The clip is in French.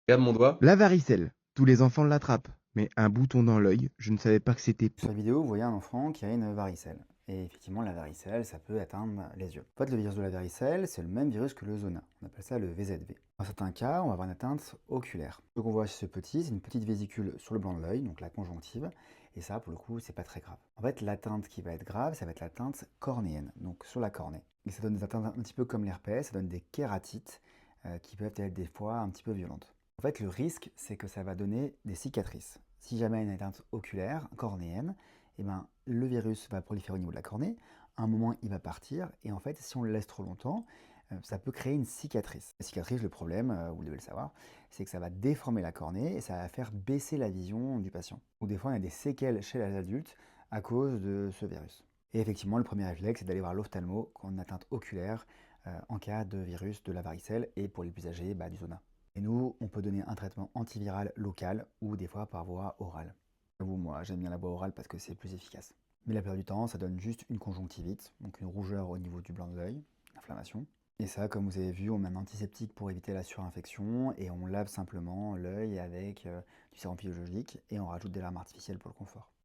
Regarde mon doigt. La varicelle. Tous les enfants l'attrapent. Mais un bouton dans l'œil, je ne savais pas que c'était... Sur la vidéo, vous voyez un enfant qui a une varicelle. Et effectivement, la varicelle, ça peut atteindre les yeux. En fait, le virus de la varicelle, c'est le même virus que le zona. On appelle ça le VZV. Dans certains cas, on va avoir une atteinte oculaire. Ce qu'on voit chez ce petit, c'est une petite vésicule sur le blanc de l'œil, donc la conjonctive. Et ça, pour le coup, c'est pas très grave. En fait, l'atteinte qui va être grave, ça va être l'atteinte cornéenne, donc sur la cornée. Et ça donne des atteintes un petit peu comme l'herpès, ça donne des kératites qui peuvent être des fois un petit peu violentes. En fait, le risque, c'est que ça va donner des cicatrices. Si jamais une atteinte oculaire, cornéenne, eh ben, le virus va proliférer au niveau de la cornée. À un moment, il va partir. Et en fait, si on le laisse trop longtemps, ça peut créer une cicatrice. La cicatrice, le problème, vous devez le savoir, c'est que ça va déformer la cornée et ça va faire baisser la vision du patient. Ou des fois, il y a des séquelles chez les adultes à cause de ce virus. Et effectivement, le premier réflexe, c'est d'aller voir l'ophtalmo quand on a une atteinte oculaire en cas de virus de la varicelle et pour les plus âgés, du zona. Et nous, on peut donner un traitement antiviral local ou des fois par voie orale. J'avoue, moi, j'aime bien la voie orale parce que c'est plus efficace. Mais la plupart du temps, ça donne juste une conjonctivite, donc une rougeur au niveau du blanc de l'œil, inflammation. Et ça, comme vous avez vu, on met un antiseptique pour éviter la surinfection et on lave simplement l'œil avec du sérum physiologique et on rajoute des larmes artificielles pour le confort.